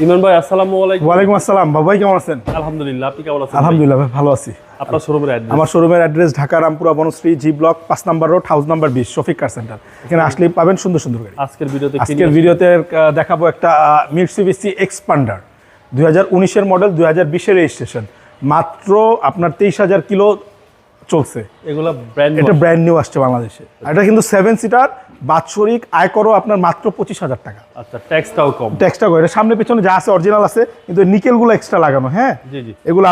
ইমন ভাই আসসালামু আলাইকুম। ওয়ালাইকুম আসসালাম। ভাই কেমন আছেন? আলহামদুলিল্লাহ, আপনি কেমন আছেন? আলহামদুলিল্লাহ ভাই, ভালো আছি। আপনার শোরুমের অ্যাড্রেস? আমার শোরুমের address Dhaka Rampura Banasree G block 5 নম্বর road, house number 20, Shafiq car centre. এখানে আসলেই পাবেন সুন্দর সুন্দর গাড়ি। আজকের ভিডিওতে দেখাবো একটা মিটসুবিশি এক্সপান্ডার 2019 এর মডেল, 2020 এর রেজিস্ট্রেশন, মাত্র আপনার 23,000 কিলো চলছে। এগুলা ব্র্যান্ড, এটা ব্র্যান্ড নিউ আসছে বাংলাদেশে। এটা কিন্তু 7 সিটার, বাৎসরিক আয় করো আপনার মাত্র 25,000 টাকা। আচ্ছা, ট্যাক্সটাও কম। ট্যাক্সটা করে সামনে পেছনে যা আছে অরিজিনাল আছে, কিন্তু নিকেলগুলো এক্সট্রা লাগানো। হ্যাঁ, জি জি, এগুলো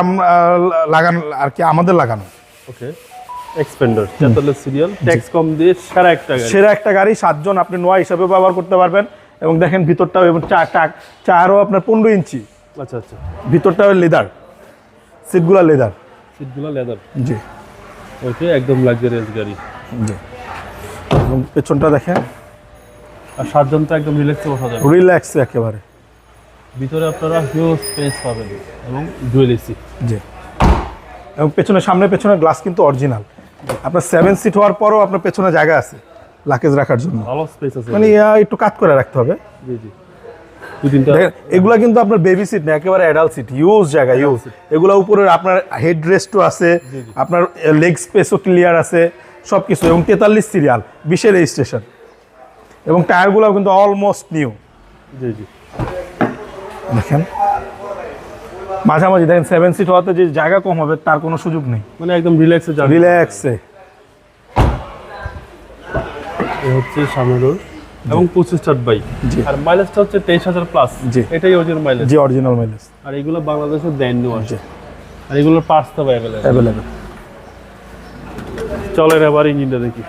লাগানো আর কি, আমাদের লাগানো। ওকে, এক্সপেন্ডার 44 সিরিয়াল, ট্যাক্স কম দিয়ে সেরা একটা গাড়ি 7 জন আপনি নোয়া হিসাবে ব্যবহার করতে পারবেন। এবং দেখেন ভিতরটাও, এবং চারও আপনার 15 ইঞ্চি। আচ্ছা আচ্ছা, ভিতরটাও লেদার, সিটগুলো লেদার। জি, ওকে, একদম লাক্সারিয়াস গাড়ি। জি, এবং পেছনটা দেখেন, আর 7 জন তো একদম রিল্যাক্সে বসা যাবে। রিল্যাক্স একেবারে। ভিতরে আপনারা হিউজ স্পেস পাবেন এবং ডুয়েল এসি। জি, এবং সামনে পেছনে গ্লাস কিন্তু অরিজিনাল। আপনার 7 সিট হওয়ার পরও আপনার পেছনে জায়গা আছে লাগেজ রাখার জন্য, ভালো স্পেস আছে, মানে একটু কাট করে রাখতে হবে। জি জি, দুই-তিনটা। এগুলা কিন্তু আপনার বেবি সিট না, একেবারে অ্যাডাল্ট সিট, ইউজ জায়গা ইউজ। এগুলা উপরে আপনার হেড রেস্টও আছে, আপনার লেগ স্পেসও ক্লিয়ার আছে, সব কিছু। এবং 43 সিরিয়াল, 20 এর রেজিস্ট্রেশন, এবং টায়ারগুলোও কিন্তু অলমোস্ট নিউ। জি জি, দেখেন মাঝামাঝি দেখেন, 7 সিট হওয়াতে যে জায়গা কম হবে তার কোনো সুযোগ নেই, মানে একদম রিল্যাক্সে যাবে। রিল্যাক্সে। এই হচ্ছে সামনের ডোর এবং 25 স্টার্ট বাইক। আর মাইলেজটা হচ্ছে 23,000 প্লাস। জি, এটাই অরিজিনাল মাইলেজ। জি, অরিজিনাল মাইলেজ। আর এগুলো বাংলাদেশের ব্র্যান্ড নিউ আছে, আর এগুলোর পার্টস তো অ্যাভেলেবেল। চলেন এবার ইঞ্জিনটা দেখি।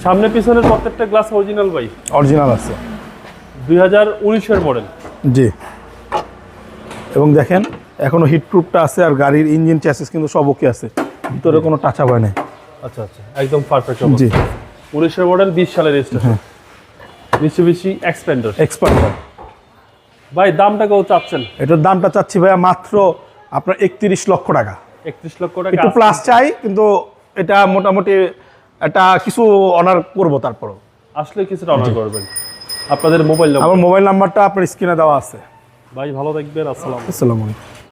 সামনে পিছনের প্রত্যেকটা গ্লাস অরিজিনাল ভাই, অরিজিনাল আছে, 2019 এর মডেল। জি, এবং দেখেন এখনো হিট প্রুফটা আছে, আর গাড়ির ইঞ্জিন চ্যাসিস কিন্তু সব ওকে আছে, ভিতরে কোনো টাচ আপ হয় না। আচ্ছা আচ্ছা, একদম পারফেক্ট। জি, 19 এর মডেল, 20 সালের রেজিস্ট্রেশন, মিৎসুবিশি এক্সপান্ডার। ভাই দামটা কত চাচ্ছেন? এটার দামটা চাচ্ছি ভাইয়া মাত্র আপনার 31 লক্ষ টাকা। 31 লক্ষ টাকা। একটু প্লাস চাই, কিন্তু এটা মোটামুটি এটা কিছু অনার করবো। তারপরও আসলে কিছুটা অনার করবেন। আপনাদের মোবাইল নাম্বার? আমার মোবাইল নাম্বারটা আপনার স্ক্রিনে দেওয়া আছে। ভাই ভালো থাকবেন, আসসালাম। আসসালামু আলাইকুম।